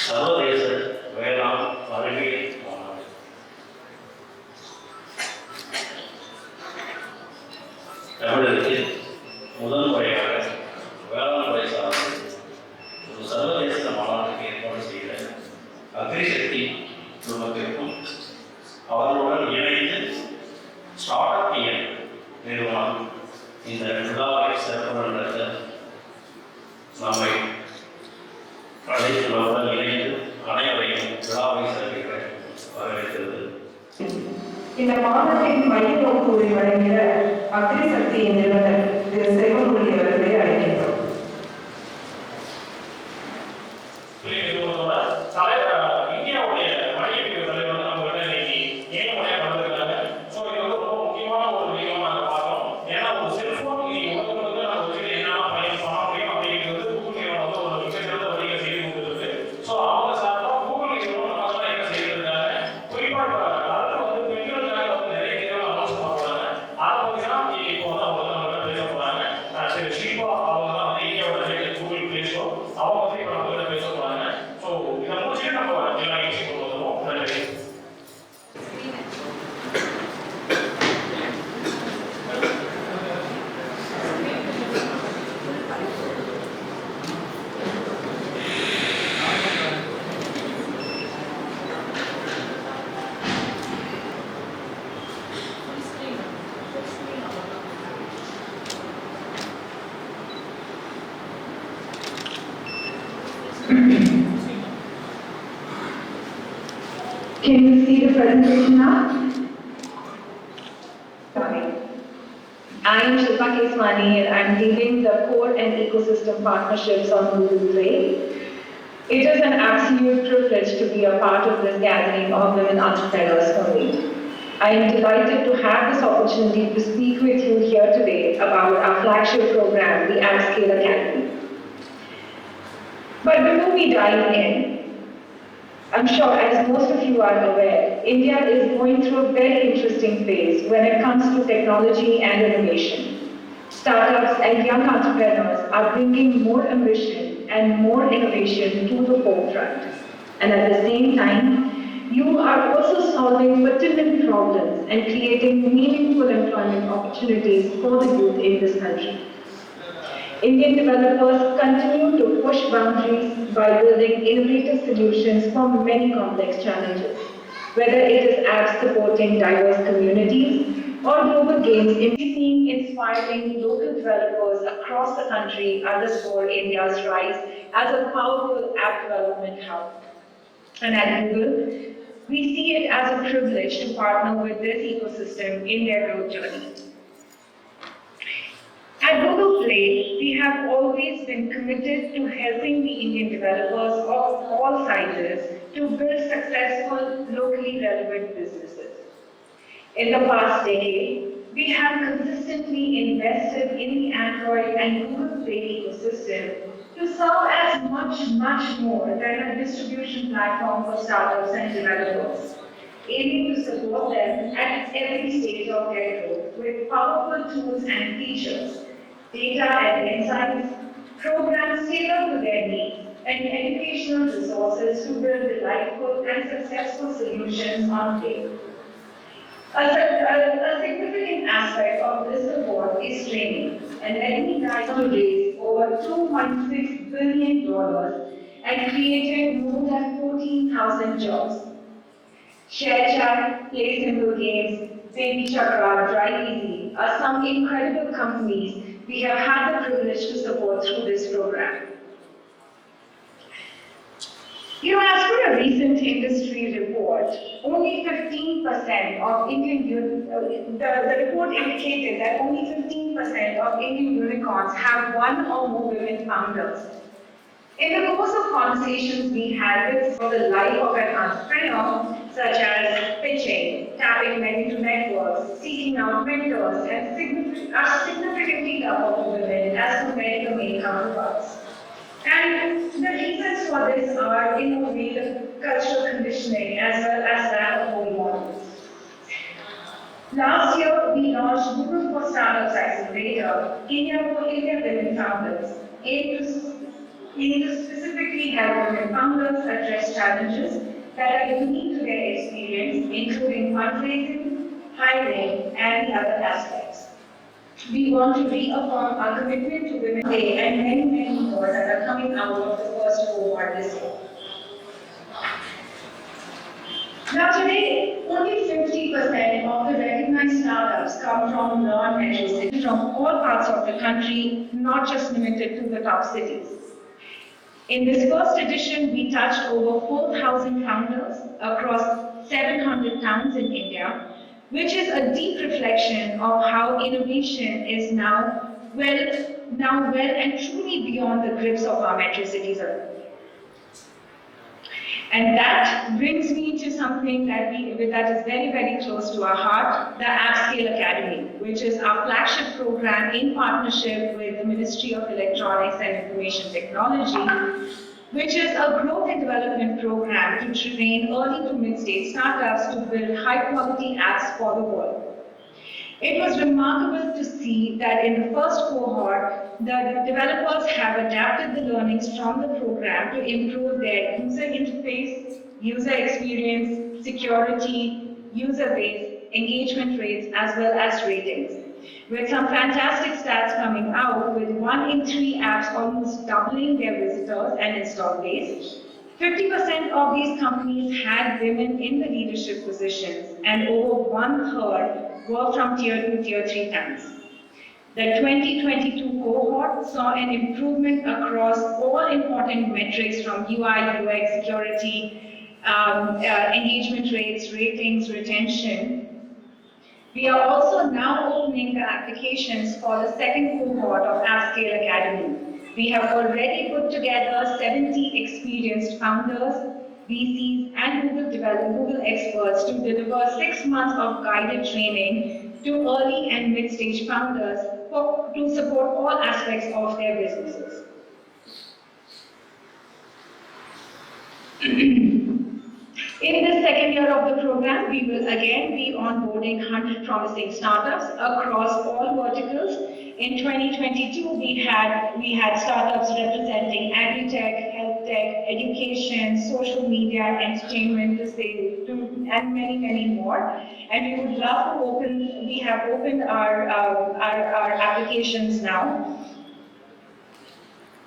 சர்வதேச வேளாண் அறிவியல் மாநாடு. தமிழகத்தில் முதல் முறையாக வேளாண் துறை சார்ந்து ஒரு சர்வதேச மாநாட்டுக்கு ஏற்பாடு செய்த அக்ரிசக்தி குழுமத்திற்கும் அவர்களுடன் இணைந்து ஸ்டார்ட் அப் இயர் நிறுவனம் இந்த விழாவை சிறப்புடன் நடத்த நம்மை அழைத்துள்ளவுடன் இணைந்து அனைவரையும் விழாவை சிறப்பிக்க வரவேற்கிறது. இந்த மாதத்தின் மைய நோக்குரை வழங்கிய அக்ரிசக்தி நிறுவனர் திரு செல்வமொழி அவர்களை அழைக்கின்றோம். Can you see the presentation now? I am Shilpa Keswani and I am leading the core and ecosystem partnerships on Google Play. It is an absolute privilege to be a part of this gathering of women entrepreneurs for me. I am delighted to have this opportunity to speak with you here today about our flagship program, the AppScale Academy. But before we dive in, I'm sure, as most of you are aware, India is going through a very interesting phase when it comes to technology and innovation. Startups and young entrepreneurs are bringing more ambition and more innovation to the forefront. And at the same time, you are also solving pertinent problems and creating meaningful employment opportunities for the youth in this country. Indian developers continue to push boundaries by building innovative solutions for many complex challenges, whether it is apps supporting diverse communities or global games inspiring local developers across the country underscore India's rise as a powerful app development hub. And at Google, we see it as a privilege to partner with this ecosystem in their growth journey. At Google Play, we have always been committed to helping the Indian developers of all sizes to build successful, locally relevant businesses. In the past decade, we have consistently invested in the Android and Google Play ecosystem to serve as much more than a distribution platform for startups and developers, aiming to support them at every stage of their growth with powerful tools and features, data and insights, programs tailored to their needs, and educational resources to build delightful and successful solutions on play. A significant aspect of this support is training, and Academy guides to raise over $2.6 billion and created more than 14,000 jobs. ShareChat, Play Simple Games, Baby Chakra, DriveEasy are some incredible companies we have had the privilege to support through this program. As per a recent industry report, only 15% of Indian the report indicated that only 15% of Indian unicorns have one or more women founders. In the course of conversations we had with for the life of an entrepreneur, such as pitching, tapping many to networks, seeking out mentors, and are significantly tougher for women as compared to male counterparts. And the reasons for this are innovative cultural conditioning as well as that of role models. Last year, we launched Google for Startups Accelerator, India for India Women Founders, aimed to specifically help women founders address challenges that are unique to their experience, including fundraising, hiring, and other aspects. We want to reaffirm our commitment to Women Day and many, many more that are coming out of the first cohort this year. Now today, only 50% of the recognized startups come from non-metro cities, from all parts of the country, not just limited to the top cities. In this first edition, we touched over 4,000 founders across 700 towns in India, which is a deep reflection of how innovation is now well and truly beyond the grips of our metro cities alone. And that brings me to something that is very, very close to our heart, the AppScale Academy, which is our flagship program in partnership with the Ministry of Electronics and Information Technology, which is a growth and development program to train early to mid-stage startups to build high-quality apps for the world. It was remarkable to see that in the first cohort, the developers have adapted the learnings from the program to improve their user interface, user experience, security, user base, engagement rates, as well as ratings. With some fantastic stats coming out, with 1 in 3 apps almost doubling their visitors and install base. 50% of these companies had women in the leadership positions, and over 1/3 were from Tier 2, Tier 3 towns. The 2022 cohort saw an improvement across all important metrics from UI, UX, security, engagement rates, ratings, retention. We are also now opening the applications for the second cohort of AppScale Academy. We have already put together 70 experienced founders, VCs, and Google experts to deliver 6 months of guided training to early and mid-stage founders to support all aspects of their businesses. In the second year of the program, we will again be onboarding 100 promising startups across all verticals. In 2022, we had startups representing agri-tech, health tech, education, social media, entertainment, and many, many more. And we would love to we have opened our applications now.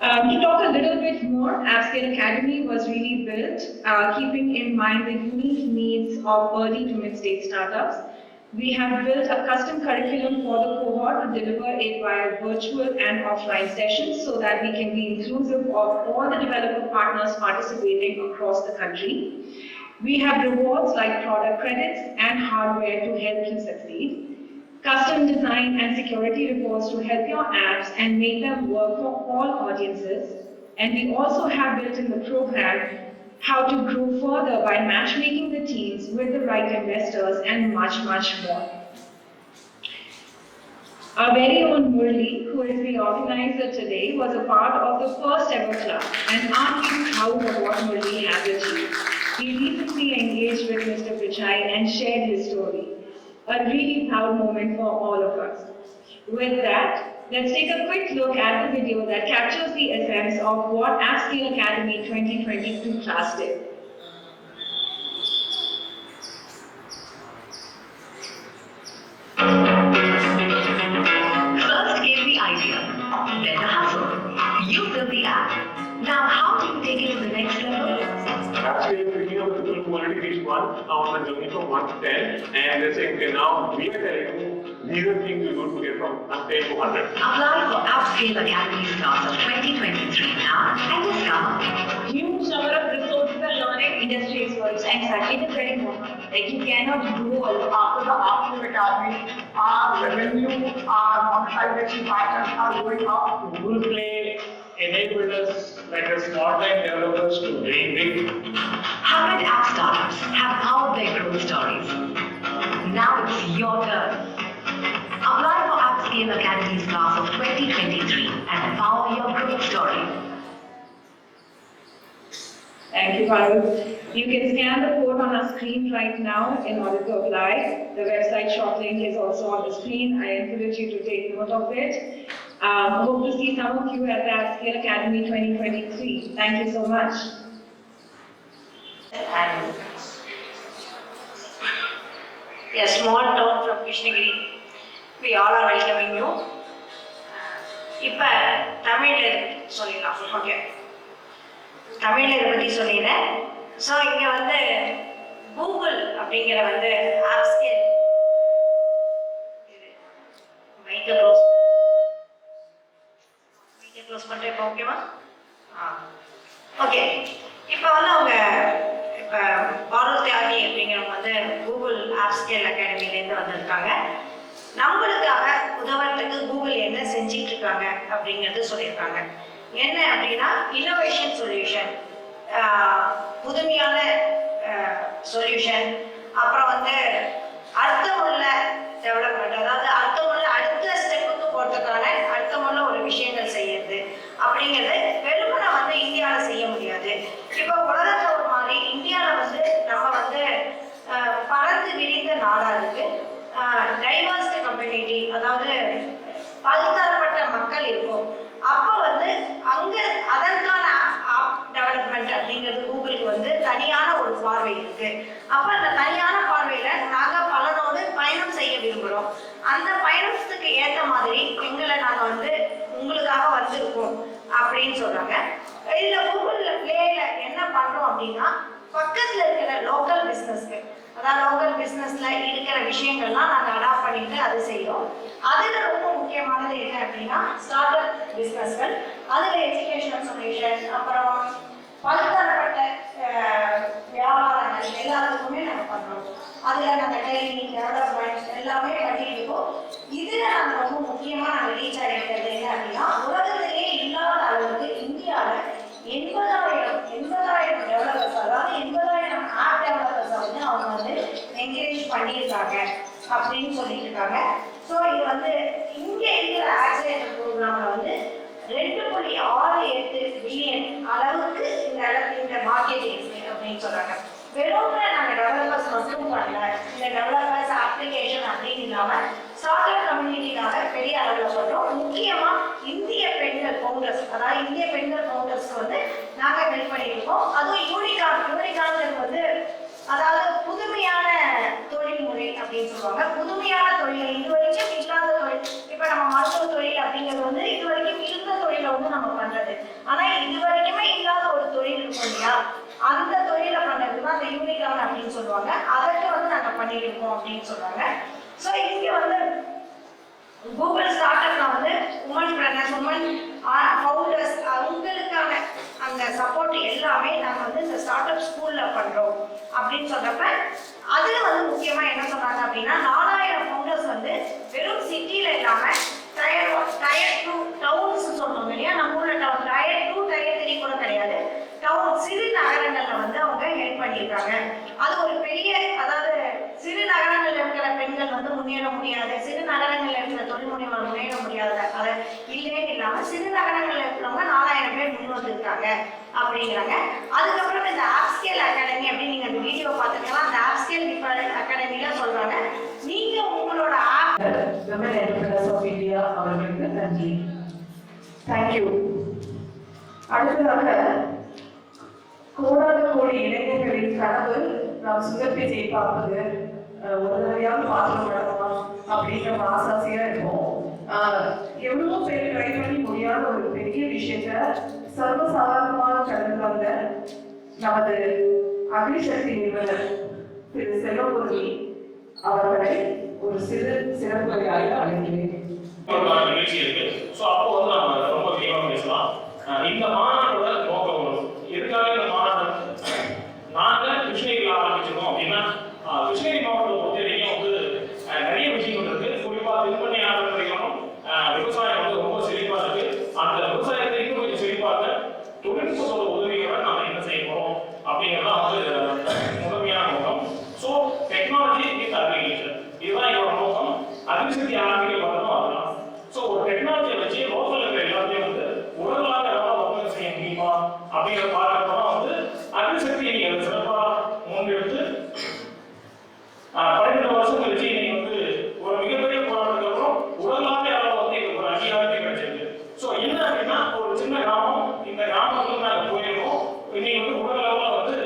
To talk a little bit more, AppScale Academy was really built keeping in mind the unique needs of early to mid-stage startups. We have built a custom curriculum for the cohort to deliver it via virtual and offline sessions so that we can be inclusive of all the developer partners participating across the country. We have rewards like product credits and hardware to help you succeed. Custom design and security reports to help your apps and make them work for all audiences. And we also have built in the program how to grow further by matchmaking the teams with the right investors and much, much more. Our very own Murli, who is the organizer today, was a part of the first ever club, and aren't we proud of what Murli has achieved? He recently engaged with Mr. Pichai and shared his story. A really proud moment for all of us. With that, let's take a quick look at the video that captures the essence of what AppScale Academy 2022 class did. First came the idea, then the hustle. You built the app. Now, how do you take it to the next level? Actually, picking up the people who already reached 1 on the journey from 1 to 10, and they're saying, okay, now we are telling you these are things you do to get from 10 to 100. Apply for AppScale Academy's class of 2023 now and discover Huge number of resources and learning industry experts, exactly. It is very important. Like you cannot grow After the AppScale Academy, our revenue, our monetization patterns are going up. Google Play enabled us, like a small-time developers, to dream big. 100 app startups have powered their growth stories. Now it's your turn. Apply for AppScale Academy's class of 2023 and power your growth story. Thank you, Parul. You can scan the code on our screen right now in order to apply. The website shop link is also on the screen. I encourage you to take note of it. Hope to see some of you at the AppScale Academy 2023. Thank you so much. and a small town from Krishnagiri. We all are welcoming you. இப்போ தமிழில் சொல்லிடலாம். Okay, தமிழில் இதை பற்றி சொல்லிடுறேன். So இங்கே வந்து Google அப்படிங்கிற வந்து ஆப்ஸ்கேல் மைக்கை க்ளோஸ் பண்ணுறேன். இப்போ ஓகேவா? ஓகே, இப்போ வந்து அவங்க இப்போ பாரூல் தியாகி அப்படிங்கிறவங்க வந்து கூகுள் ஆப்ஸ்கேல் அகாடமிலேருந்து வந்திருக்காங்க. நம்மளுக்காக உதவுறதுக்கு கூகுள் என்ன செஞ்சிட்டு இருக்காங்க அப்படிங்கிறது சொல்லியிருக்காங்க. என்ன அப்படின்னா இன்னோவேஷன் சொல்யூஷன், புதுமையான சொல்யூஷன், அப்புறம் வந்து அர்த்தமுள்ள டெவலப்மெண்ட், அதாவது அர்த்தமுள்ள அடுத்த ஸ்டெப்புக்கு போகிறதுக்கான அர்த்தமுள்ள ஒரு விஷயங்கள் செய்யறது அப்படிங்கிறது வெறுமனை வந்து இந்தியாவில் செய்ய முடியாது. இப்போ உலகத்தை ஒரு மாதிரி இந்தியாவில் வந்து நம்ம வந்து பறந்து விரிந்த நாடாக இருக்கு. டைவர்ஸ் கம்யூனிட்டி, அதாவது பல்தரப்பட்ட மக்கள் இருக்கும். அப்போ வந்து அங்கே அதற்கான டெவலப்மெண்ட் அப்படிங்கிறது கூகுளுக்கு வந்து தனியான ஒரு பார்வை இருக்கு. அப்போ அந்த தனியான பார்வையில் நாங்கள் பலனோடு பயணம் செய்ய விரும்புகிறோம். அந்த பயணத்துக்கு ஏற்ற மாதிரி எங்களை நாங்கள் வந்து உங்களுக்காக வந்திருக்கோம் அப்படின்னு சொல்றாங்க. இதில் கூகுள் பிளேல என்ன பண்ணுறோம் அப்படின்னா பக்கத்தில் இருக்கிற லோக்கல் பிஸ்னஸ்க்கு, அதாவது லோக்கல் பிஸ்னஸ்ல இருக்கிற விஷயங்கள்லாம் நாங்கள் அடாப்ட் பண்ணிட்டு அது செய்கிறோம். அதில் ரொம்ப முக்கியமானது என்ன அப்படின்னா ஸ்டார்ட் அப் பிஸ்னஸ்கள், அதில் எஜுகேஷனல் சொல்யூஷன், அப்புறம் பலதரப்பட்ட வியாபாரங்கள் எல்லாத்துக்குமே நாங்கள் பண்ணுறோம். அதில் நாங்கள் ட்ரைனிங், டெவலப்மெண்ட் எல்லாமே பண்ணிட்டு இருக்கோம். இதில் நாங்கள் ரொம்ப முக்கியமாக நாங்கள் ரீச் ஆகிருக்கிறது என்ன அப்படின்னா உலகத்திலேயே இல்லாத அளவுக்கு இந்தியாவில் 80,000 டெவலப்பர்ஸ், அதாவது 80,000 ஆப் டெவலப்பர்ஸை வந்து அவங்க வந்து என்கரேஜ் பண்ணியிருக்காங்க அப்படின்னு சொல்லிட்டு இருக்காங்க. ஸோ இது வந்து இங்கே இருக்கிற ஆக்சிலேட்டர் ப்ரோக்ராமில் வந்து 2.68 பில்லியன் அளவுக்கு இந்த மார்க்கெட் இருக்கு அப்படின்னு சொல்றாங்க. வெறும் நாங்கள் டெவலப்பர்ஸ் மட்டும் பண்ணல, இந்த டெவலப்பர்ஸ் அப்ளிகேஷன் அப்படின்னு இல்லாமல் ஸ்டார்ட் அப் கம்யூனிட்டிக்காக பெரிய அளவில் சொல்கிறோம். முக்கியமாக இந்திய பெண்கள் ஃபவுண்டர்ஸ், அதாவது இந்திய பெண்கள் ஃபவுண்டர்ஸ்க்கு வந்து நாங்கள் ஹெல்ப் பண்ணியிருக்கோம். அதுவும் யூனிகார்ன் வந்து அதாவது புதுமையான தொழில் முறை அப்படின்னு சொல்லுவாங்க. புதுமையான தொழில், இது வரைக்கும் இல்லாத தொழில். இப்போ நம்ம மருத்துவ தொழில் அப்படிங்கிறது வந்து இது வரைக்கும் இருந்த தொழிலை வந்து நம்ம பண்றது, ஆனால் இது வரைக்குமே இல்லாத ஒரு தொழில் இருக்கும் இல்லையா, அந்த தொழிலை பண்ணுறதுக்கு தான் அந்த யூனிகார்ன் அப்படின்னு சொல்லுவாங்க. அதற்கு வந்து நாங்கள் பண்ணிட்டு இருக்கோம் அப்படின்னு சொல்றாங்க. ஸோ இங்கே வந்து கூகுள் ஸ்டார்ட் அப்ல வந்து உமன் பிரெனர்ஸ், உமன் ஃபவுண்டர்ஸ் அவங்களுக்கான அந்த சப்போர்ட் எல்லாமே நாங்கள் வந்து இந்த ஸ்டார்ட் அப் ஸ்கூலில் பண்ணுறோம் அப்படின்னு சொல்கிறப்ப அதில் வந்து முக்கியமாக என்ன சொல்கிறாங்க அப்படின்னா 4000 ஃபவுண்டர்ஸ் வந்து வெறும் சிட்டியில் இல்லாமல் டயர் 2 டவுன்ஸ் சொல்லுவாங்க இல்லையா, நம்ம ஊரில் டவுன் டயர் 2 டயர் 3 கூட கிடையாது, டவுன் சிறு நகரங்களில் வந்து அவங்க ஹெல்ப் பண்ணியிருக்காங்க. அது ஒரு பெரிய, அதாவது சிறு நகரங்களில் இருக்கிற பெண்கள் வந்து முன்னேற முடியாது, சிறு நகரங்களில் இருக்கிற தொழில் முனைவர் முன்னேற முடியாது, அதை இல்லைன்னு இல்லாமல் சிறு நகரங்களில் இருக்கிறவங்க 4000 பேர் முன் வந்திருக்காங்க அப்படிங்கிறாங்க. அதுக்கப்புறம் இந்த ஆப்ஸ்கேல் அகாடமி அப்படின்னு நீங்கள் அந்த வீடியோ பார்த்துக்கலாம். அந்த ஆப்ஸ்கேல் அகாடமியில் சொல்கிறாங்க, நீங்கள் உங்களோட Women Entrepreneurs of India அவர்களுக்கு நன்றி. தேங்க்யூ. அடுத்ததாக கோடான கோடி இளைஞர்களின் கனவு நாம் சுந்தர் பிச்சை பார்ப்பது, ஒரு தடவையாவது பார்த்துக்க மாட்டோமா அப்படின்னு நம்ம ஆசாசியா இருப்போம். எவ்வளவோ பேர் ட்ரை பண்ணி முடியாத ஒரு பெரிய விஷயத்த சர்வசாதாரணமாக கடந்து வந்த நமது அக்னிசக்தி நிறுவனர் திரு செல்வபுரி அவர்களை ஒரு சிறப்புரையாக அழைக்கிறேன். நிகழ்ச்சி இருக்கு. ஸோ அப்போ வந்து நம்ம ரொம்ப விரிவாக பேசலாம். இந்த மாநாட்டோட நோக்கம் எதுக்காக இந்த மாநாடு நாங்கள் கிருஷ்ணகிரியில் ஆரம்பிச்சிருக்கோம் அப்படின்னா, கிருஷ்ணகிரி மாவட்டத்தை பொறுத்த வரைக்கும் வந்து நிறைய விஷயங்கள் இருக்கு. குறிப்பாக விற்பனையாளர்களும் விவசாயம் வந்து ரொம்ப செழிப்பாக இருக்கு. அந்த விவசாயத்தை இன்னும் கொஞ்சம் செழிப்பாக தொழில்நுட்பத்தோட உதவியோட நம்ம என்ன செய்ய போறோம் அப்படிங்கிறதான் வந்து முதன்மையான நோக்கம். ஸோ டெக்னாலஜி வித் அக்ரிகல்ச்சர், இதுதான் என்னோட நோக்கம். அக்ரிசக்தி ஆரம்பிக்க பார்த்தோம் அதுதான். ஸோ ஒரு டெக்னாலஜியை வச்சு லோக்கல் இருக்கிற எல்லாத்தையும் வந்து உலகளாக எவ்வளோ ஒர்க் செய்ய முடியுமா அப்படிங்கிற பார்க்கறப்ப வந்து அக்ரிசக்தியை நீங்கள் சிறப்பாக முன்னெடுத்து 12 வருஷம் கழிச்சு இன்னைக்கு வந்து ஒரு மிகப்பெரிய போராட்டத்துக்கு அப்புறம் உலகளாக அளவு வந்து எங்களுக்கு ஒரு அங்கீகாரத்தை கிடைச்சிருக்கு. ஸோ என்ன அப்படின்னா ஒரு சின்ன கிராமம், இந்த கிராமத்துக்கு நாங்கள் போயிருக்கோம். இன்னைக்கு வந்து உலக லெவலில் வந்து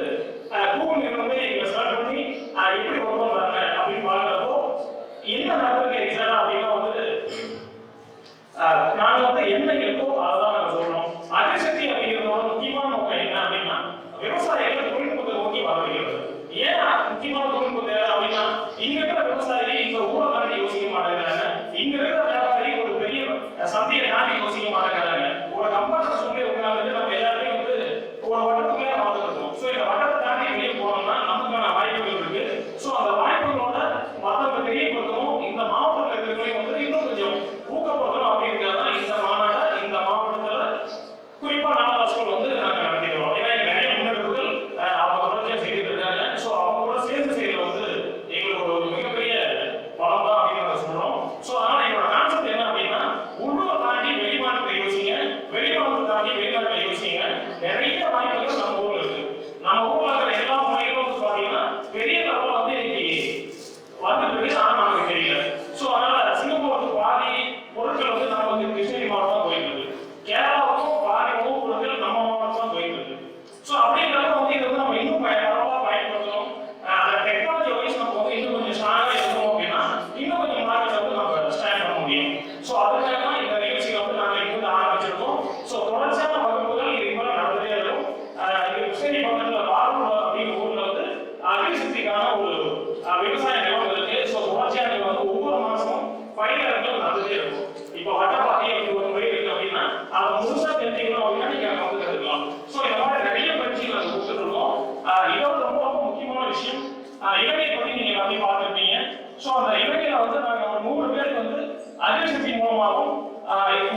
இலங்கை பத்தி நீங்க எல்லாமே பார்த்துருப்பீங்க. ஸோ அந்த இலங்கையில வந்து நாங்கள் ஒரு 100 பேருக்கு வந்து அகிலசக்தி மூலமாகவும்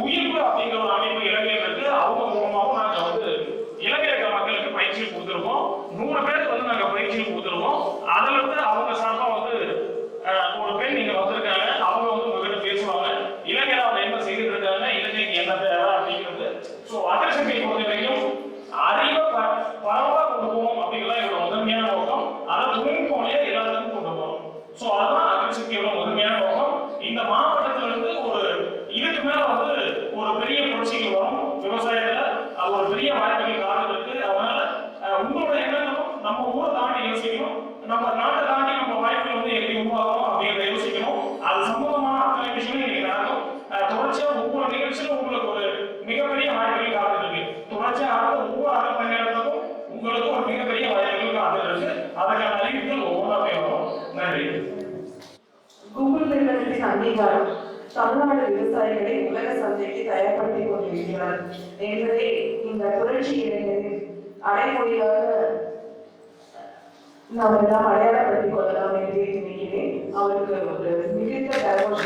உயிர்ப்பு அப்படிங்கிற ஒரு அமைப்பு இலங்கையில் இருக்கு, அவங்க மூலமாகவும் நாங்கள் வந்து இலங்கை இருக்கிற மக்களுக்கு பயிற்சியில் கொடுத்துருக்கோம். 100 பேருக்கு வந்து நாங்கள் பயிற்சியில் கொடுத்துருக்கோம். அதுல இருந்து அவங்க சார்பாக வந்து ஒரு பெண் நீங்க வந்திருக்காங்க, அவங்க வந்து உங்ககிட்ட பேசுவாங்க. இலங்கையில அவங்க என்ன செய்துட்டு இருக்காங்க, இலங்கைக்கு என்ன தேவை அப்படிங்கிறது. ஸோ அகிலசக்தியை பொறுத்த வரைக்கும் அறிவை பரவலாக கொண்டு போகணும் அப்படிங்கிறத என்னோட முதன்மையான நோக்கம். அதை தொழில்நுட்பம் எல்லாருக்கும் கொண்டு போகணும். ஸோ அதுதான் அகிலசக்தியோட முதன்மையான நோக்கம். இந்த மாவட்டத்துல இருந்து ஒரு இதுக்கு மேல வந்து ஒரு பெரிய புரட்சிகள் வரும் விவசாயத்துல. அது ஒரு பெரிய வாய்ப்புகள் காரணம் இருக்கு. அதனால உங்களோட எண்ணங்களும் நம்ம ஊரை தாண்டி யோசிக்கணும், நம்ம நாட்டை தாண்டி நம்ம வாய்ப்புகள் வந்து எப்படி உருவாக்கணும் அப்படிங்கிறத யோசிக்கணும். அது சம்பந்தமான அத்தனை விஷயங்களும் இன்னைக்கு நடக்கும். தொடர்ச்சியா ஒவ்வொரு நிகழ்ச்சியிலும் உங்களுக்கு ஒரு மிகப்பெரிய வாய்ப்புகள் காத்துட்டு இருக்கு. தொடர்ச்சியா ஒவ்வொரு அரை மணி நேரத்துக்கும் உங்களுக்கு ஒரு மிகப்பெரிய வாய்ப்புகள் காத்துட்டு இருக்கு. அதற்கான அறிவிப்புகள் ஒவ்வொன்றாவே வரும். நன்றி. கூகுள் நிறுவனத்தின் அங்கீகாரம் தமிழ்நாடு விவசாயிகளை உலக சந்தைக்கு தயார்படுத்திக் கொண்டிருக்கிறார் என்பதை இந்த புரட்சி இளைஞரின் அடைமொழியாக நாம் எல்லாம் அடையாளப்படுத்திக் கொள்ளலாம் என்று நினைக்கிறேன். அவருக்கு ஒரு மிகுந்த கர்வம்.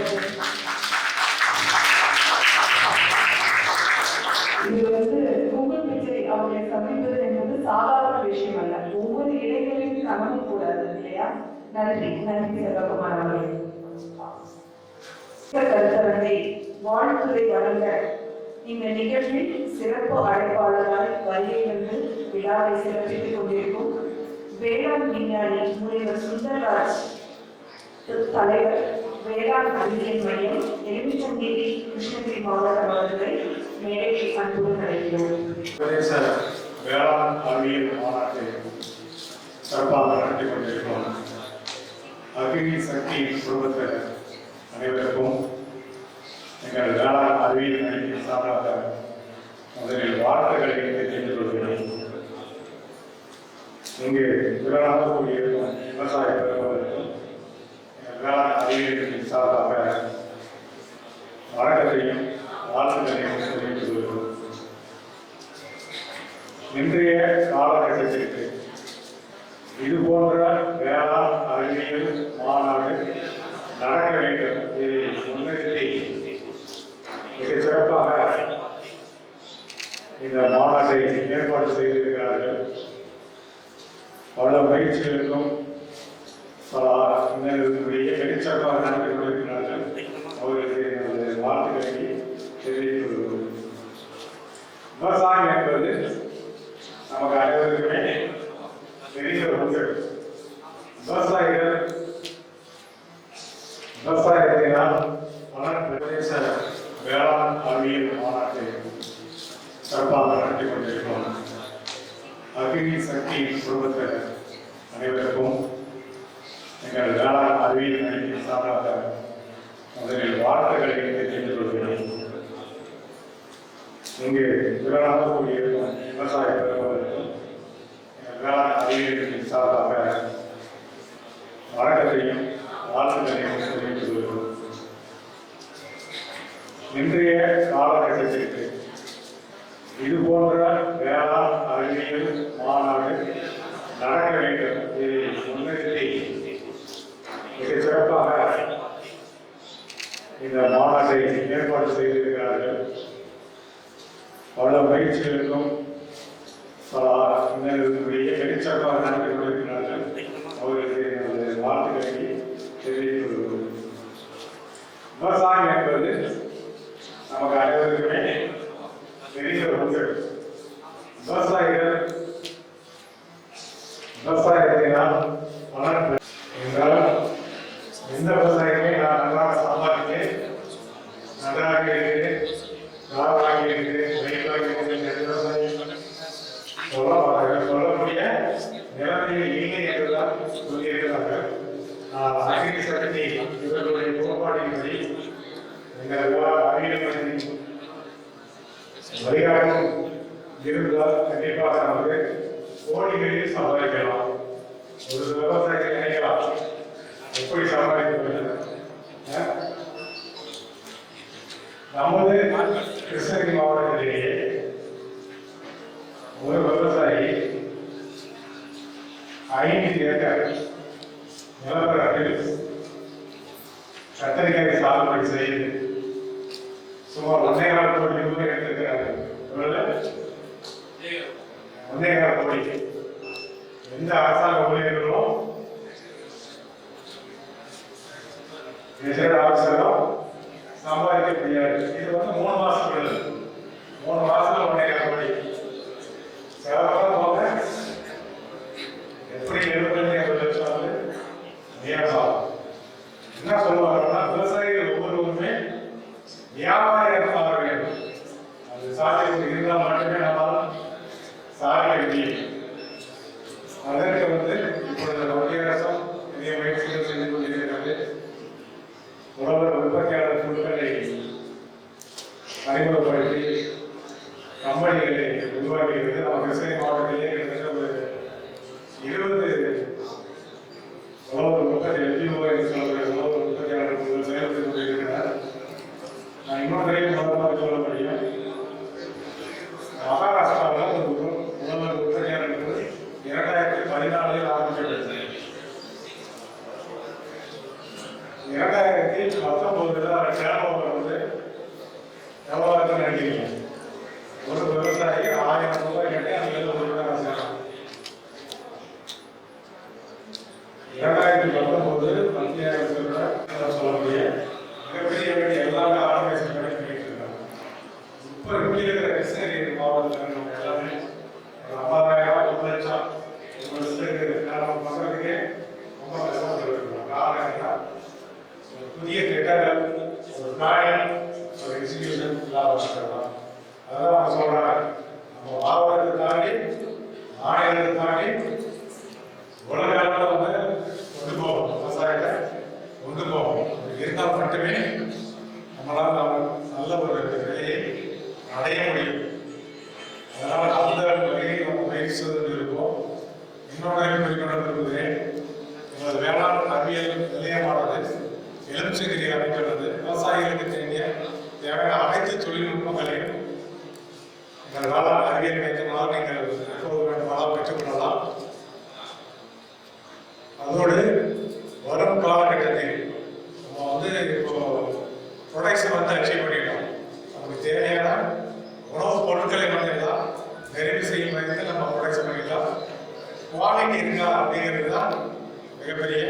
இது வந்து கூகுள் பிச்சை அவர்களை சந்திப்பது என்பது சாதாரண விஷயம் அல்ல. ஒவ்வொரு இளைஞரின் கனவும் கூடாது இல்லையா? நன்றி செல்வகுமார் அவர்களே. கருத்தரங்கை வாழ்த்துறை வழங்க இந்த நிகழ்வில் சிறப்பு அழைப்பாளராய் வருகையிலிருந்து விழாவை சிறப்பித்துக் கொண்டிருக்கும் வேளாண் விஞ்ஞானி முனைவர் சுந்தரராஜ் தலைவர் வேளாண் அறிவியல் மையம் எலுமிச்சங்கேரி கிருஷ்ணகிரி மாவட்டம் அவர்களை மேடைக்கு அன்புடன் அழைக்கிறோம். வேளாண் அறிவியல் மாநாட்டை சிறப்பாக நடத்தி கொண்டிருக்கிறோம். அக்னி சக்தி குடும்பத்தில் அனைவருக்கும் எங்கள் வேளாண் அறிவியல் மையத்தின் சார்பாக முதலில் வாழ்த்துக்களை தெரிந்து கொள்கிறேன். இங்கு திரளாக கூடியிருக்கும் விவசாய பெருமக்களுக்கும் வேளாண் அறிவியலின் சார்பாக வணக்கத்தையும் வாழ்த்துக்களையும் தெரிவித்துக் கொள்கிறோம். இன்றைய காலகட்டத்திற்கு இது போன்ற வேளாண் அறிவியல் மாநாடு நடக்க வேண்டும். இதை முன்னிறுத்தி மிக சிறப்பாக இந்த மாநாட்டை ஏற்பாடு செய்திருக்கிறார்கள். பல பயிற்சிகளுக்கும் பல வெளிச்சிறப்பாக நடத்தி கொண்டிருக்கிறார்கள். அவர்களுக்கு எனது வாழ்த்துக்களை தெரிவித்துக் கொள்கிறோம். விவசாயம் என்பது நமக்கு அனைவருக்குமே பெரிய ஒன்று. விவசாயத்தினால் பிரதேச வேளாண் அறிவியல் மாநாட்டை சிறப்பாக நடத்தி கொண்டிருக்கிறோம். அக்னி சக்தி குடும்பத்தில் அனைவருக்கும் எங்கள் வேளாண் அறிவியல் மையத்தின் சார்பாக முதலில் வாழ்த்துக்களை தெரிந்து கொள்கிறேன். இங்கு திரளாக கூடியிருக்கும் விவசாய பெருமக்களுக்கும் வேளாண் அறிவியலின் சார்பாக வணக்கத்தையும் வாழ்த்துக்களையும் தெரிவித்துக் கொள்கிறோம். இன்றைய காலகட்டத்திற்கு இது போன்ற வேளாண் அறிவியல் மாநாடு நடக்க வேண்டும். இதை முன்னிறுத்தி மிக சிறப்பாக இந்த மாநாட்டை ஏற்பாடு செய்திருக்கிறார்கள். பல பயிற்சிகளுக்கும் பல வெளிச்சிறப்பாக நடத்தி கொண்டிருக்கிறார்கள். அவர்களுக்கு எனது வாழ்த்துக்களை தெரிவித்துக் கொள்கிறோம். விவசாயம் என்பது நமக்கு அனைவருக்குமே பெரிய ஒன்று. விவசாயத்தினால் வளர்ப்பு என்றால் எந்த விவசாயமே நான் நன்றாக சம்பாதிக்கிறேன், நன்றாக இருக்கிறேன், நான் வாங்கியிருக்கிறேன், வெயில் வாங்கியிருக்கிறேன், சொல்லக்கூடிய நிலைமையில் இல்லை என்றுதான் சொல்லியிருக்கிறார்கள். அக்னி சக்தி இவர்களுடைய கோட்பாட்டின்படி எங்கள் அறிவியல் மையத்தின் வழிகாட்டும் இருந்தால் கண்டிப்பாக நமக்கு கோடிகளில் சம்பாதிக்கலாம். ஒரு விவசாயத்தை நினைக்கலாம் எப்படி சம்பாதிக்கிறது. நமது கிருஷ்ணகிரி மாவட்டத்திலேயே ஒரு விவசாயி 5 ஏக்கர் நிலவரத்தில் கத்தரிக்காய் சாகுபடி செய்து சுமார் 1.25 கோடி ரூபாய் எடுத்திருக்கிறார்கள். 1.25 கோடி. எந்த அரசாங்க ஊழியர்களும் கெஜெட் ஆஃபீஸரும் சம்பாதிக்க முடியாது. இது 3 மாசத்துக்குள்ள 3 மாசத்துல 1.25 கோடி செலவெல்லாம் போக எப்படி 75 லட்சம் வியாபாரம். என்ன சொல்லுவாங்கன்னா விவசாயிகள் ஒவ்வொருவருமே வியாபாரியாக மாற வேண்டும். அது சாத்தியம் இருந்தால் மட்டுமே நம்மால் சாதிக்க முடியும். அதற்கு இப்பொழுது மத்திய அரசும் நிறைய முயற்சிகள் செய்து கொண்டிருக்கிறது. உழவர் உற்பத்தியாளர் குழுக்களை அறிமுகப்படுத்தி கம்பெனிகளை உருவாக்கியிருக்கிறது. நம்ம கிருஷ்ணகிரி மாவட்டத்திலே கிட்டத்தட்ட ஒரு 20 உழவர் உற்பத்தி எல்பிஓ என்று சொல்லக்கூடிய உழவர் உற்பத்தியாளர் குழுக்கள் செயல்பட்டு கொண்டிருக்கிறார். நான் இன்னொரு தடவை மூலமாக சொல்ல முடியும். மகாராஷ்டிராவில் ஒரு உழவர் உற்பத்தியாளர் குழு 2014 ஆரம்பிக்கப்பட்டது. 2019 டேர்ன் எவ்வளவு நினைக்கிறீங்க? ஒரு விவசாயி 1000 ரூபாய் கேட்டு அந்த 1 ரூபாய் செய்யலாம். 2019 மத்திய அரசு சொல்லக்கூடிய மிகப்பெரிய எல்லாமே ஆர்கனைசேஷன் பண்ணிட்டு இருக்காங்க. இப்போ இப்படி இருக்கிற கிருஷ்ணகிரி மாவட்டத்தில் எல்லாமே 50,000 1 லட்சம் ஒரு வருஷத்துக்கு மக்களுக்கு ரொம்ப கஷ்டப்பட்டு இருக்கிறோம். காரணம் என்ன? புதிய திட்டங்கள், ஒரு பிளானிங், ஒரு எக்ஸிகியூஷன் இல்லாமல் இருக்கலாம். அதான் அவங்க சொல்றாங்க, நம்ம மாவட்டத்தை தாண்டி மாநிலத்தை தாண்டி உலக அளவில் கொண்டு போவோம். விவசாயத்தை கொண்டு போவோம். இருந்தால் மட்டுமே நம்மளால் நல்ல ஒரு நிலையை அடைய முடியும். அதனால் அந்த வகையில் நம்ம பயிற்சி செய்து இருக்கோம். இன்னொரு குறிப்பிட விரும்புகிறேன். எங்களது வேளாண் அறிவியல் நிலையமானது எலுமிச்சங்கிரி அமைக்கிறது. விவசாயிகளுக்கு தேவையான அனைத்து தொழில்நுட்பங்களையும் எங்கள் வேளாண் அறிவியல் மையத்தினால் நீங்கள் எப்போது வேண்டுமானால் பெற்றுக்கொள்ளலாம். அதோடு வரும் காலகட்டத்தில் நம்ம இப்போ ப்ரொடக்ஷன் அச்சீவ் பண்ணிட்டோம். நமக்கு தேவையான உணவுப் பொருட்களை எல்லாம் நிறைவு செய்யும் வகையில் நம்ம ப்ரொடக்ஷன் பண்ணிக்கலாம். குவாலிட்டி இருக்கா அப்படிங்கிறது தான் மிகப்பெரிய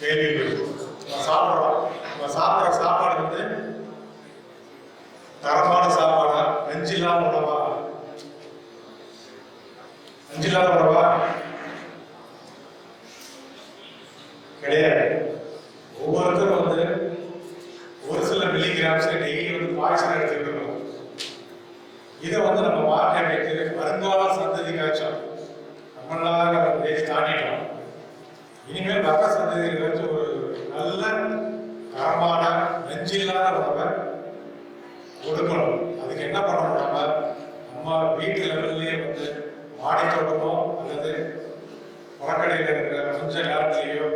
கேள்வி. நம்ம சாப்பிட்ற சாப்பாடு தரமான சாப்பாடா, நஞ்சில்லாத உணவா? நஞ்சில்லாத உணவா? கிடையாது. ஒவ்வொருத்தரும் ஒரு சில மில்லிகிராம்ஸ் டெய்லி பாய்ச்சல் எடுத்துக்கணும். இதை நம்ம மாற்றி அமைத்து வருங்கால சந்ததிக்காச்சும் நம்மளாக தாண்டிட்டோம். இனிமேல் வர சந்ததிகளுக்கு ஒரு நல்ல தரமான நஞ்சில்லாத உணவை கொடுக்கணும். அதுக்கு என்ன பண்ணணும்? நம்ம வீட்டு லெவல்லையே மாடி தோட்டமோ அல்லது புறக்கடையில் இருக்கிற கொஞ்ச நேரத்திலேயோ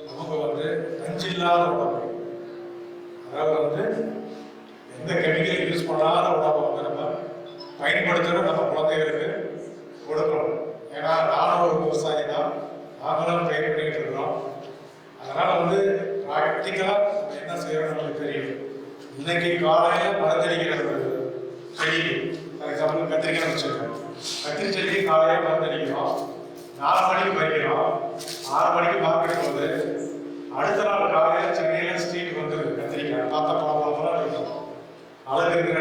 நமக்கு நஞ்சில்லாத உணவு, அதாவது எந்த கெமிக்கல் யூஸ் பண்ணாத உணவை நம்ம பயன்படுத்தணும். நம்ம குழந்தைகளுக்கு கொடுக்கணும். ஏன்னா நானும் ஒரு விவசாயி தான், நாங்களும் பயிர் பண்ணிட்டு இருக்கிறோம். அதனால ப்ராக்டிக்கலா என்ன செய்யறோம் நமக்கு தெரியும். இன்னைக்கு காலையில மருந்தடிக்கிற ஒரு செடி, ஃபார் எக்ஸாம்பிள் கத்திரிக்காய் வச்சிருக்கோம். கத்திரி செடிக்கு காலையில மருந்தடிக்கிறோம். 4 மணிக்கு பறிக்கிறோம், 6 மணிக்கு மார்க்கெட் போகுது. அடுத்த நாள் காலையில சென்னையில ஸ்ட்ரீட் கத்திரிக்காய் பார்த்த பழம் இருக்கும். அழகு இருக்கிற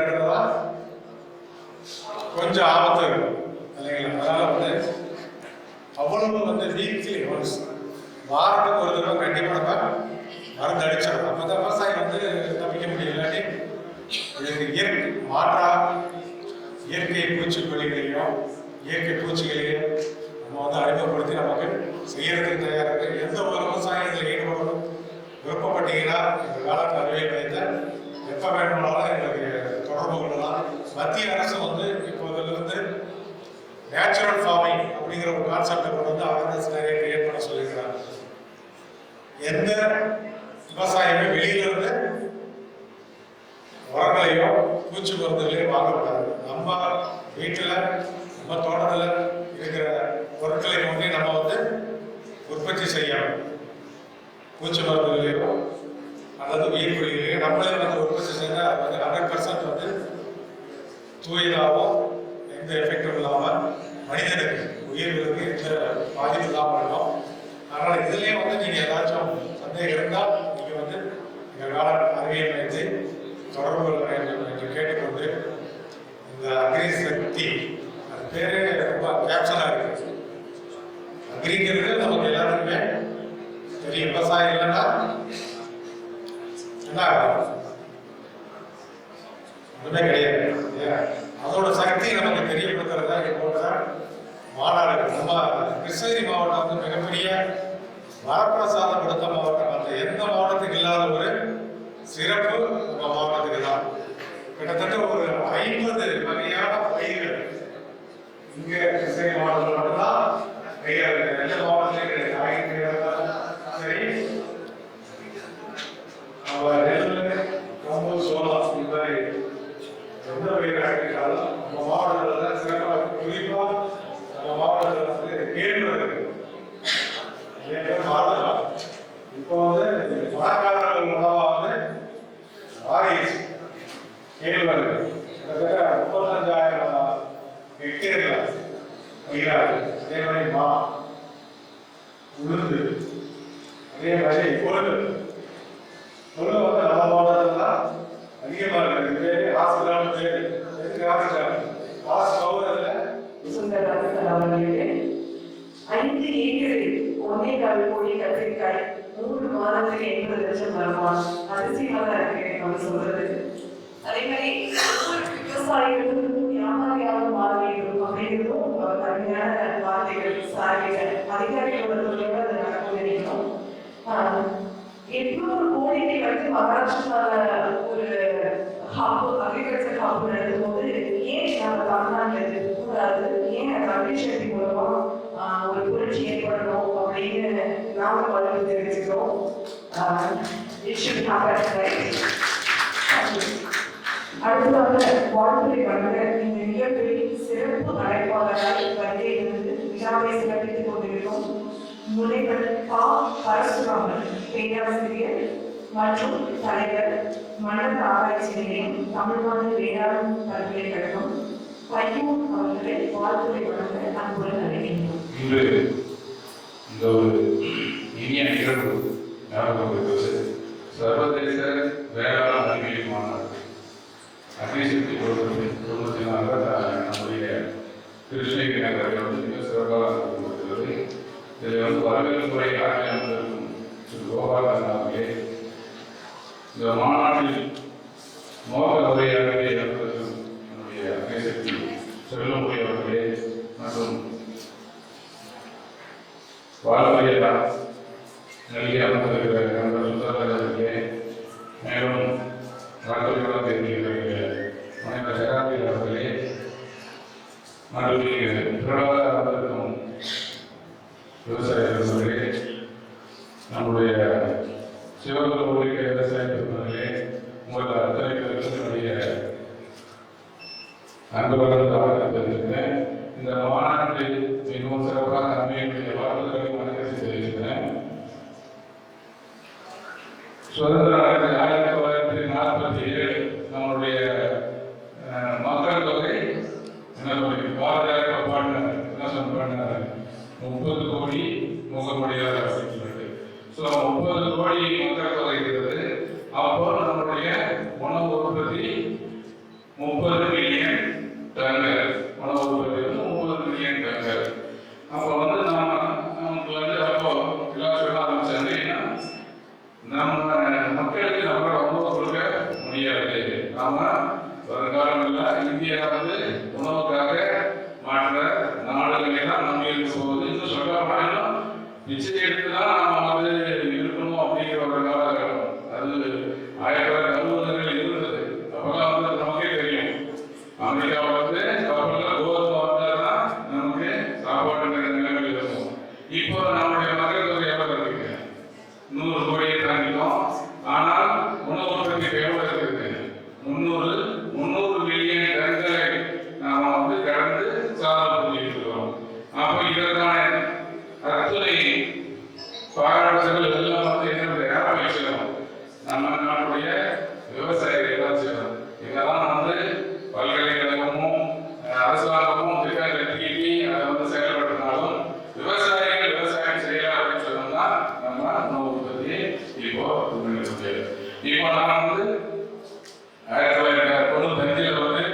கொஞ்சம் ஆபத்து இருக்கும் இல்லைங்களா? அதனால அவ்வளவு வீக்லி ஒன்ஸ், வாரத்துக்கு ஒரு தடவை கண்டிப்பாக நம்ம மருந்து அடிச்சிடணும். அப்போ தான் விவசாயம் தப்பிக்க முடியும். இல்லாட்டி இதுக்கு இயற்கை மாற்றா இயற்கை பூச்சிக்கொல்லிகளையும் இயற்கை பூச்சிகளையும் நம்ம அறிமுகப்படுத்தி நமக்கு செய்யறதுக்கு தயாராக எந்த ஒரு விவசாயம் இதில் ஈடுபடணும் விருப்பப்பட்டீங்கன்னா எங்கள் வேளாண் அறிவியல் மையத்தை எப்போ வேணும்னாலும் எங்களுக்கு தொடர்பு கொள்ளலாம். மத்திய அரசு இப்போதிலிருந்து நேச்சுரல் ஃபார்மிங் அப்படிங்கிற ஒரு கான்செப்டை கொண்டு அவேர்னஸ் நிறைய கிரியேட் பண்ண சொல்லியிருக்கிறாங்க. எந்த விவசாயமே வெளியிலிருந்து உரங்களையோ பூச்சி மருந்துகளையும் வாங்கக்கூடாது. நம்ம வீட்டில் நம்ம தோட்டத்தில் இருக்கிற பொருட்களை கொண்டு நம்ம உற்பத்தி உற்பத்தி செய்யணும். பூச்சி மருந்துகளையோ அல்லது உயிர் குறிகளையோ நம்மளே வந்து உற்பத்தி செஞ்சால் அது வந்து 100% வந்து தூயதாகவும் எந்த எஃபெக்டும் இல்லாமல் மனிதனுக்கு உயிர்களுக்கு எந்த பாதிப்பு இல்லாமல் இருக்கும். அதனால் இதுலேயே வந்து நீங்கள் ஏதாச்சும் சந்தேகம் இருந்தால் நீங்கள் வந்து எங்கள் வேளாண் அறிவியல் மையத்தை தொடர்பு கொள்ள வேண்டும் என்று கேட்டுக்கொண்டு, இந்த அக்ரி சக்தி அது பேரே ரொம்ப கேப்சனாக இருக்குது. அக்ரிங்கிறது நமக்கு எல்லாத்துக்குமே பெரிய விவசாயம் இல்லைன்னா என்ன ஆகும்? ஒன்றுமே கிடையாது. அதோட சக்தி நமக்கு தெரியப்படுத்துறதா போன்ற மாநாடு. நம்ம கிருஷ்ணகிரி மாவட்டம் வந்து மிகப்பெரிய வரப்பிரசாதம் கொடுத்த மாவட்டம். அந்த எந்த மாவட்டத்துக்கு இல்லாத ஒரு சிறப்பு நம்ம மாவட்டத்துக்கு தான். கிட்டத்தட்ட ஒரு 50 வகையான பயிர்கள் இங்கே கிருஷ்ணகிரி மாவட்டத்தில் மட்டும்தான் பயிர் எல்லா மாவட்டத்திலையும் கிடையாது. சரி, நம்ம நெல், கம்பு, சோளம் இந்த மாதிரி எந்த பயிர் ஆகிட்டாலும் நம்ம மாவட்டத்தில் சிறப்பாக குறிப்பாக நம்ம மாவட்டத்தில் வந்து கேழ்வரகு மாறலாம். இப்போ வந்து பணக்காரர்கள் உணவாக வந்து மாறிடுச்சு. கேழ்வரகு கிட்டத்தட்ட 35,000 ஹெக்டேர்ல பயிராது. அதே மாதிரி மா, உளுந்து, அதே மாதிரி கொள்ளு வந்து நம்ம மாவட்டத்தில் தான் அதிகமாக இருக்குது. பேரு ஹாஸ்பிட்டல் பேரு எதுக்கு ஹாஸ்பிட்டல் சுந்தரராஜன் அவர்களே 5 ஏக்கரில் 1.25 கோடி கத்திரிக்காய் 3 மாதத்துக்கு 80 லட்சம் வருமானம். அதிசயமா தான் இருக்கு நம்ம சொல்றது. அதே மாதிரி விவசாயிகளுக்கு வியாபாரியாக மாற வேண்டும் அப்படிங்கிறதும் கடுமையான வார்த்தைகள் சாரிகள் அதிகாரிகளோட தொழிலாக அதை நடக்கும் நினைக்கிறோம். 800 கோடிக்கு வந்து மகாராஷ்டிரால ஒரு ஹாப்பு அக்ரிகல்ச்சர் ஹாப்பு நடக்கும் போது ஏன் நம்ம தமிழ்நாட்டில் இருக்கக்கூடாது, ஏன் அக்ரிசக்தி மூலமா ஒரு புரட்சி ஏற்படணும் அப்படின்னு நாம வளர்ந்து தெரிவிச்சுக்கிறோம். அடுத்ததாக வாழ்த்துறை வழங்க இந்த நிகழ்வில் சிறப்பு அழைப்பாளரால் வருகை இருந்து விழாவை சிறப்பித்துக் கொண்டிருக்கும் முனைவர் பா. பரசுராமன் பேராசிரியர் மற்றும் தலைவர், மணல் ஆராய்ச்சி நிலையம், தமிழ்நாடு வேளாண் பல்கலைக்கழகம், பையூர் அவர்களை வாழ்த்துறை வழங்க அன்புடன் அழைக்கின்றோம். இன்று இந்த ஒரு இனிய நிகழ்வு ஞாபகம் இருக்கிறது. சர்வதேச வேளாண் அறிவியல் மாநாடு அக்னிசக்தி குடும்பத்தினால நம்முடைய கிருஷ்ணகிரி நகரில் வந்து மிக சிறப்பாக நடத்தப்படுகிறது. இதில் வந்து வரவேற்பு முறை ஆட்சியாளர்களுக்கும் திரு கோபாலன் அவர்களே, இந்த மாநாட்டில் மோக உரையாகவே நடத்துவதற்கும் நம்முடைய அக்னிசக்தி செல்வமுறை அவர்களே மற்றும் வாழ்முறையா நல்கி அமர்ந்திருக்கிற நண்பர் சுந்தரராஜ் அவர்களே, மேலும் வாழ்த்துறையாக இருக்கிற முனைவர் ஜெகாபி அவர்களே மற்றும் திரளாக அமர்ந்திருக்கும் விவசாய பெருமகளே, நம்முடைய சிவகுரு உள்ளிட்ட விவசாய பெருமகளே, உங்கள் அத்தனை பேருக்கும் என்னுடைய அன்பு கலந்து ஆரம்பித்திருக்கிறேன். இந்த மாநாட்டில் மிகவும் சிறப்பாக அமையக்கூடிய வாழ்த்துக்களை மனதில் தெரிவிக்கிறேன். சுதந்திர 1947 நம்மளுடைய மக்கள் தொகை என்ன சொல்லி பாரதியார் பாடினார், என்ன சொன்னார், 30 கோடி முகமுடியார் அப்படின்னு சொல்லிட்டு. ஸோ 30 கோடி மக்கள் தொகை இருக்கிறது. அப்போ நம்மளுடைய உணவு உற்பத்தி 30 மில்லியன் டன்கள், உணவு உற்பத்தி வந்து 30 மில்லியன் டன்கள். அப்போ வந்து நமக்கு வந்து அப்போ எல்லாரும் ஆரம்பிச்சாங்கன்னா நம்ம மக்களுக்கு நம்மளால உணவு கொடுக்க முடியாது. நாம வருங்காலங்களில் இந்தியா வந்து உணவுக்காக மற்ற நாடுகளை தான் நம்பி இருக்க போகுது. இன்னும் சொல்ல மாட்டோம், நிச்சயம் எடுத்து தான் நாம வந்து இருக்கணும் அப்படிங்கிற ஒரு காலகட்டம். அது 1960களில் இருந்தது. அப்பெல்லாம் வந்து நமக்கே தெரியும், அமெரிக்காவில் வந்து கப்பலில் கோதுமை வந்தால் தான் நமக்கு சாப்பாடு நிலைமைகள் இருக்கும். இப்போ நம்முடைய மக்கள் தொகை எவ்வளோ இருக்கு? 100 கோடியை தாண்டிட்டோம். ஆனால் உணவு உற்பத்தி எவ்வளோ இருக்குது? 300 மில்லியன் டன்களை நாம வந்து கடந்து சாதனை பண்ணிட்டு இருக்கிறோம். அப்போ இதற்கான அத்துணை பாராட்டுகள் எல்லாம் வந்து என்னுடைய யாரும் செய்யணும், நம்ம நாட்டுடைய விவசாயிகள் எல்லாம் செய்யணும். இதெல்லாம் வந்து பல்கலைக்கழகமும் அரசாங்கமும் திட்டி அதை வந்து செயல்படுத்தினாலும் விவசாயிகள் விவசாயம் செய்யலாம் அப்படின்னு சொன்னோம்னா நம்ம உணவு உற்பத்தியை இப்போ இப்போ நான் வந்து 1995 வந்து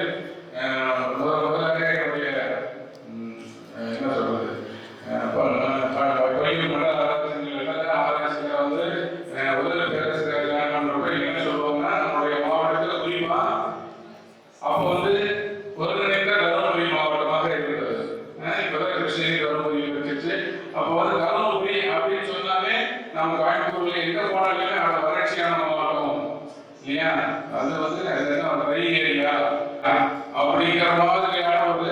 முதலாக என்னுடைய என்ன சொல்றது ஆராய்ச்சியில வந்து உதவி பேரரசு என்ன சொல்லுவாங்கன்னா நம்முடைய மாவட்டத்தில் குறிப்பா அப்போ வந்து ஒருங்கிணைந்த தருமபுரி மாவட்டமாக இருந்தது. இப்பதான் கிருஷ்ணகிரி தருமபுரி வச்சிருச்சு. அப்போ வந்து தருமபுரி அப்படின்னு சொன்னாலே நம்ம கோயம்புத்தூர்ல எங்க போனாலுமே அது வறட்சியான மாவட்டம் இல்லையா? அது வந்து ட்ரை ஏரியா அப்படிங்கிற மாதிரியான ஒரு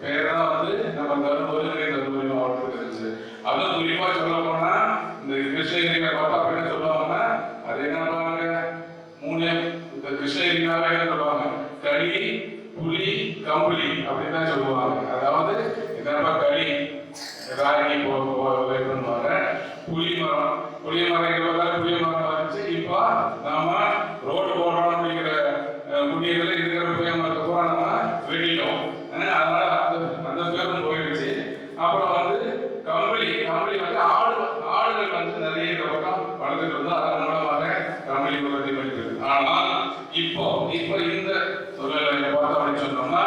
பேர் தான் வந்து நம்ம தருமபுரி மாவட்டத்துக்கு இருந்துச்சு. அதுவும் குறிப்பா சொல்ல போனா இந்த கிருஷ்ணகிரியில பார்த்தா என்ன சொல்லுவாங்கன்னா அது என்ன பண்ணுவாங்க, 3 இந்த கிருஷ்ணகிரினாவே என்ன சொல்லுவாங்க, களி புளி கம்பளி அப்படின்னு தான் சொல்லுவாங்க. அதாவது என்னப்பா களி ராகி பண்ணுவாங்க, புளி மரம் புளிய மரம் வந்துச்சு. இப்போ நாம ரோடு போடுறோம் அப்படிங்கிற குடியில இருக்கிற புளிய மரத்தை பூரா நம்ம வெட்டிட்டோம். அதனால அந்த பேரும் போயிடுச்சு. அப்புறம் வந்து கம்பளி வந்து ஆடுகள் வந்து நிறைய இந்த பக்கம் வளர்ந்துட்டு இருந்தோம். அதன் மூலமாக கம்பளி உற்பத்தி பண்ணிட்டு இருக்கு. ஆனால் இப்போ இந்த சூழ்நிலையை பார்த்தோம் அப்படின்னு சொன்னோம்னா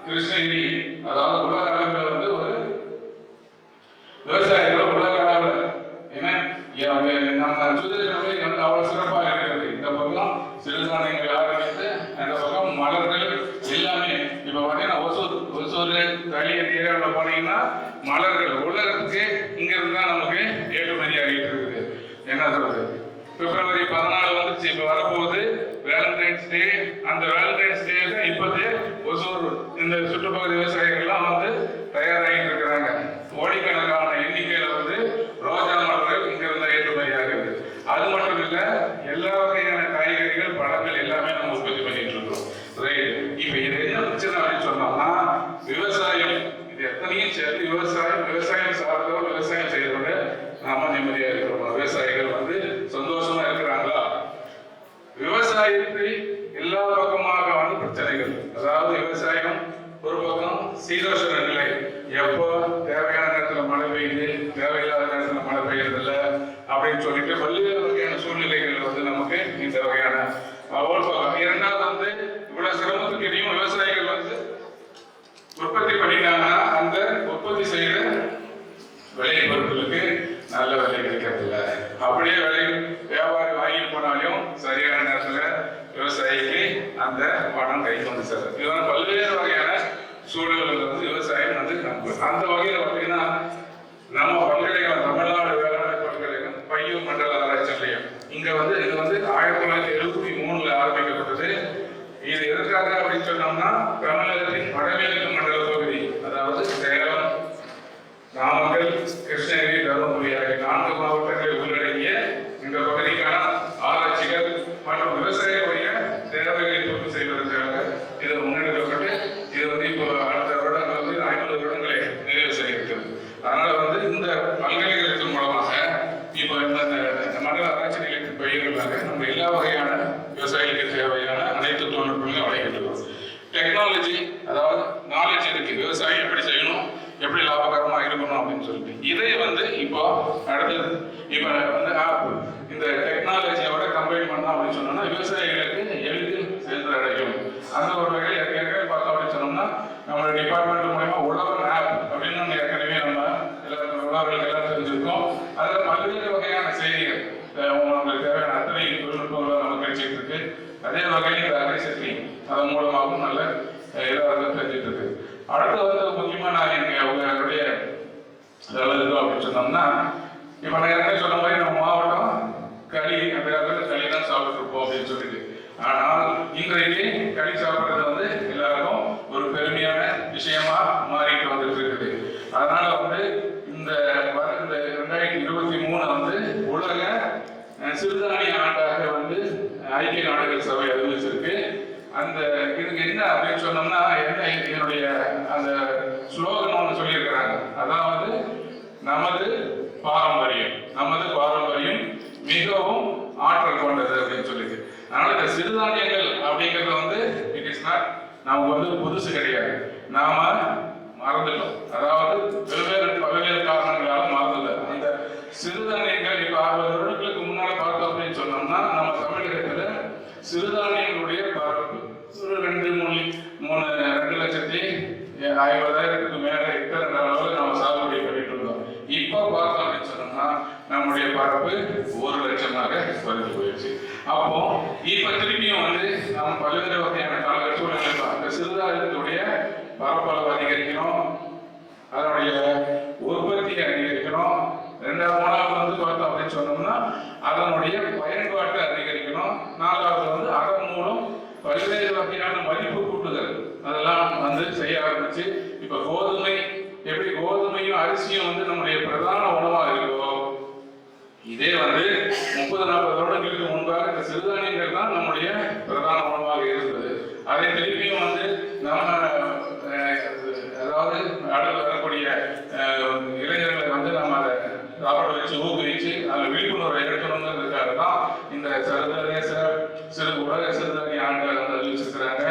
கிருஷ்ணகிரி அதாவது உலக அளவில் வந்து ஒரு விவசாயிகள் உலக அளவில் நம்ம சுதந்திரமே வந்து அவ்வளவு சிறப்பாக இருக்கிறது. இந்த பக்கம் சிறுதானியங்கள் ஆரம்பித்து அந்த பக்கம் மலர்கள் எல்லாமே இப்ப பாத்தீங்கன்னா ஒசூர் தளி ஏரியாவில் போனீங்கன்னா மலர்கள் உலகத்துக்கு இங்க இருந்து தான் நமக்கு ஏற்றுமதி ஆகிட்டு இருக்குது. என்ன சொல்றது, பிப்ரவரி 14 வந்துச்சு. இப்ப வரப்போகுது வேலண்டைன்ஸ் டே. அந்த வேலண்டைன்ஸ் டேல இப்போதே ஒசூர் இந்த சுற்றுப்பகுதி விவசாயிகள்லாம் வந்து தயாராகிட்டு இருக்கிறாங்க. கோடிக்கணக்கான எண்ணிக்கையில வந்து ரோஜா மலர்கள் இங்க இருந்த ஏற்றுமதி ஆகுது. அது மட்டும் இல்ல, எல்லா வகையான காய்கறிகள் பழங்கள் எல்லாமே நம்ம உற்பத்தி பண்ணிட்டு இருக்கோம். ரைட். இப்ப இது என்ன பிரச்சனை அப்படின்னு சொன்னோம்னா விவசாயம் இது எத்தனையும் சேர்த்து விவசாயம் சார்ந்தவர் விவசாயம் செய்யறவங்க நாம நிம்மதியா இருக்கிறோம். விவசாயிகள் வந்து சந்தோஷமா இருக்கிறாங்களா? விவசாயத்தை எல்லா பக்கமாக வந்து பிரச்சனைகள். அதாவது விவசாயம் ஒரு பக்கம் சீதோஷண நிலை, எப்போ தேவையான நேரத்தில் மழை பெய்யுது, தேவையில்லாத நேரத்தில் மழை பெய்யறதில்ல அப்படின்னு சொல்லிட்டு பல்வேறு வகையான சூழ்நிலைகள் வந்து நமக்கு இந்த வகையான ஒரு பக்கம். இரண்டாவது வந்து இவ்வளவு சிரமத்துக்கு இடையும் விவசாயிகள் வந்து உற்பத்தி பண்ணிட்டாங்கன்னா அந்த உற்பத்தி செய்யற விலை பொருட்களுக்கு நல்ல விலை கிடைக்கிறதில்ல. அப்படியே விலை வியாபாரி வாங்கி போனாலும் சரியான நேரத்துல விவசாயிக்கு அந்த பணம் கைக்கு வந்து சேரும். இதனால பல்வேறு வகையான சூழல்கள் வந்து விவசாயம் வந்து அந்த வகையில பார்த்தீங்கன்னா நம்ம பல்கலைக்கழகம் தமிழ்நாடு வேளாண் பல்கலைக்கழகம் பையூர் மண்டல ஆராய்ச்சி நிலையம் இங்க வந்து இது வந்து 1973 ஆரம்பிக்கப்பட்டது. இது எதற்காக அப்படின்னு சொன்னோம்னா தமிழகத்தின் வடமேற்கு மண்டல பகுதி, அதாவது சேலம், நாமக்கல், கிருஷ்ணகிரி, தருமபுரி ஆகிய 4 மாவட்டங்களை உள்ளடங்கிய இந்த பகுதிக்கான ஆராய்ச்சிகள் மற்றும் விவசாயிகளுடைய தேவைகளை பூர்த்தி செய்வதற்காக இது முன்னெடுக்கப்பட்டு இது வந்து இப்போ அடுத்த வருடங்கள் வந்து 50 வருடங்களை நிறைவு செய்கிறது. அதனால வந்து இந்த பல்கலைக்கழகத்தின் மூலமாக இப்போ இந்த மண்டல ஆராய்ச்சி நிலையத்தின் பயிர்களாக நம்ம எல்லா வகையான விவசாயிகளுக்கு தேவையான அனைத்து தொழில்நுட்பங்களையும் வழங்கிட்டு டெக்னாலஜி, அதாவது நாலேஜ் இருக்கு, விவசாயம் எப்படி செய்யணும், எப்படி லாபகரமா இருக்கணும் அப்படின்னு சொல்லிட்டு இதை வந்து இப்போ அடுத்தது இப்போ வந்து இந்த டெக்னாலஜியோட கம்பைன் பண்ணோம் அப்படின்னு சொன்னோம்னா விவசாயிகளுக்கு எளிதில் சென்றடையும். அந்த ஒரு வகையில் ஏற்கனவே பார்த்தோம் அப்படின்னு சொன்னோம்னா நம்மளோட டிபார்ட்மெண்ட் மூலமா உழவர் ஆப் அப்படின்னு நம்ம ஏற்கனவே நம்ம உழவர்கள் எல்லாம் தெரிஞ்சிருக்கோம். அதில் பல்வேறு வகையான செய்திகள் உங்களுக்கு தேவையான அத்தனை தொழில்நுட்பங்களை நம்ம கிடைச்சிட்டு இருக்கு. அதே வகையில் இந்த அரிசக்தி அதன் மூலமாகவும் நல்ல எல்லாருக்கும் தெரிஞ்சிட்டு இருக்கு. அடுத்து வந்து முக்கியமா நான் உங்களுடைய இருக்கோம் அப்படின்னு சொன்னோம்னா இப்ப நான் ஏற்கனவே சொன்ன மாதிரி நம்ம மாவட்டம் களி அந்த காலத்துல களி தான் சாப்பிட்டு இருப்போம் அப்படின்னு சொல்லிட்டு, ஆனால் இன்றைக்கு களி சாப்பிடுறது வந்து எல்லாருக்கும் ஒரு பெருமையான விஷயமா மாறிட்டு வந்துட்டு இருக்குது. அதனால வந்து இந்த 2023 வந்து உலக சிறுதானிய ஆண்டாக வந்து ஐக்கிய நாடுகள் சபை அறிவிச்சிருக்கு. அந்த இதுக்கு என்ன அப்படின்னு சொன்னோம்னா என்ன என்னுடைய அந்த ஸ்லோகன் ஒன்று சொல்லியிருக்கிறாங்க. அதாவது நமது பாரம்பரியம், நமது பாரம்பரியம் மிகவும் ஆற்றல் கொண்டது அப்படின்னு சொல்லிட்டு. அதனால இந்த சிறுதானியங்கள் அப்படிங்கிறது வந்து இட் இஸ் நாட் நமக்கு வந்து புதுசு கிடையாது, நாம மறந்துட்டோம். அதாவது பல்வேறு காரணங்களால மறந்துட்டோம். அந்த சிறுதானியங்கள் இப்ப 60 வருடங்களுக்கு முன்னால பார்த்தோம் அப்படின்னு சொன்னோம்னா நம்ம தமிழகத்துல சிறுதானியங்களுடைய பரப்பு ஒரு 2,50,000 மேல ஹெக்டர் அளவில் நம்ம சாகுபடி பண்ணிட்டு இருந்தோம். இப்போ பார்த்தோம் அப்படின்னு சொன்னோம்னா நம்முடைய பரப்பு 1,00,000 குறைஞ்சு போயிடுச்சு. அப்போ இப்ப திருப்பியும் வந்து நம்ம பல்வேறு வகையான கால சூழ்நிலை அந்த சிறுதானியத்துடைய பரப்பளவு அதிகரிக்கணும், அதனுடைய உற்பத்தியை அதிகரிக்கணும். 2வது வந்து பார்த்தோம் அப்படின்னு சொன்னோம்னா அதனுடைய பயன்பாட்டை அதிகரிக்கணும். 4வது வந்து அதன் மூலம் பல்வேறு வகையான மதிப்பு கூட்டுதல் அதெல்லாம் வந்து செய்ய ஆரம்பிச்சு இப்ப கோதுமை எப்படி கோதுமையும் அரிசியும் வந்து நம்முடைய பிரதான உணவா இருக்கோ, இதே வந்து 30-40 வருடங்களுக்கு முன்பாக இந்த சிறுதானியங்கள் தான் நம்முடைய பிரதான உணவாக இருந்தது. அதை திருப்பியும் வந்து நம்ம அதாவது அடுத்து வரக்கூடிய இளைஞர்களை வந்து நம்ம அதை சாப்பிட வச்சு ஊக்குவிச்சு அதில் விழிப்புணர்வை எடுக்கணுங்கிறதுக்காக தான் இந்த சர்வதேச உலக சிறுதானிய ஆண்டை வந்து அறிவிச்சிருக்கிறாங்க.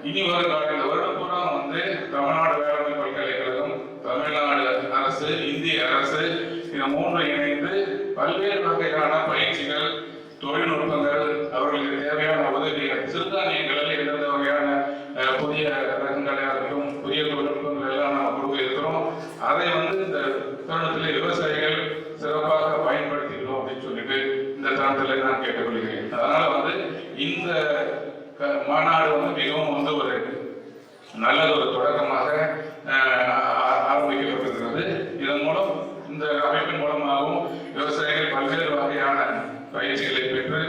இனி வரும் காலத்தில் வருடம் பூரா வந்து தமிழ்நாடு வேளாண்மை பல்கலைக்கழகம், தமிழ்நாடு அரசு, இந்திய அரசு இந்த 3 இணைந்து பல்வேறு வகையான பயிற்சிகள், தொழில்நுட்பங்கள், அவர்களுக்கு தேவையான உதவிகள், சிறுதானியங்களில் எந்தெந்த வகையான புதிய ரகங்களாக இருக்கும், புதிய தொழில்நுட்பங்கள் எல்லாம் நம்ம கொடுக்க இருக்கிறோம். அதை வந்து இந்த தருணத்தில் விவசாயிகள் சிறப்பாக பயன்படுத்திக்கணும் அப்படின்னு சொல்லிட்டு இந்த தருணத்தில் நான் கேட்டுக்கொள்கிறேன். அதனால வந்து இந்த மாநாடு வந்து மிகவும் வந்து ஒரு நல்லது ஒரு தொடக்கமாக ஆரம்பிக்கப்பட்டிருக்கிறது. இதன் மூலம் இந்த அமைப்பின் மூலமாகவும் விவசாயிகள் பல்வேறு வகையான பயிற்சிகளை பெற்று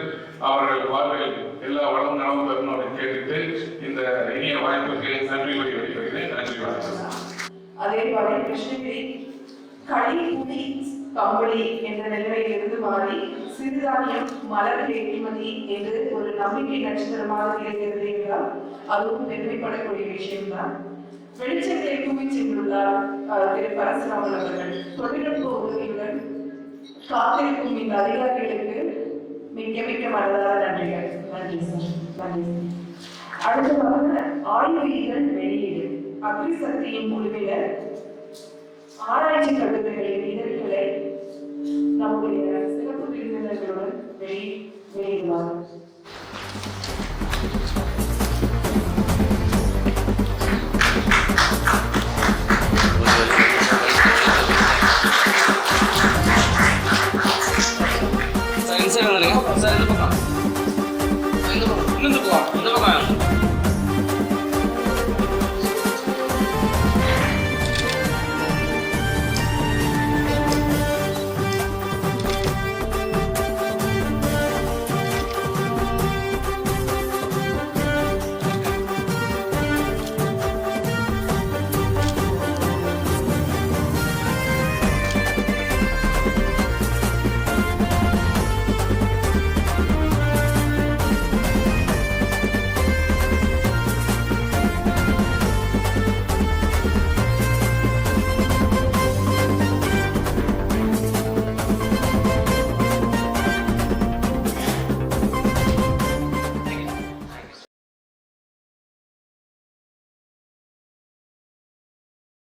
அவர்கள் வாழ்வில் எல்லா வளமும் நலமும் பெறணும் அப்படின்னு கேட்டுட்டு இந்த இனிய வாய்ப்புக்கு நன்றி கூறி வருகிறேன். நன்றி, வணக்கம். அதே போல கிருஷ்ணகிரி களி கம்பளி என்ற நிலைமையிலிருந்து மாறி சிறுதானியம் மலர் ஏற்றுமதி என்று ஒரு நம்பிக்கை நட்சத்திரமாக இருக்கிறது என்றால் அதுவும் பெருமைப்படக்கூடிய விஷயம்தான். வெளிச்சங்களை தூக்கி சென்றுள்ளார் திரு பரசுராமன் அவர்கள். தொழில்நுட்ப உதவியுடன் காத்திருக்கும் இந்த அதிகாரிகளுக்கு மிக்க மிக்க மனதார நன்றிகள். நன்றி சார், நன்றி. அடுத்ததாக ஆய்வறிகள் வெளியீடு அக்ரிசக்தியின் குழுவினர் ஆராய்ச்சி கட்டுரைகளின் இதழ்களை நம்முடைய சிறப்பு விருந்தினர்களுடன் வெளியிடுவார். சார் இந்த பக்கம்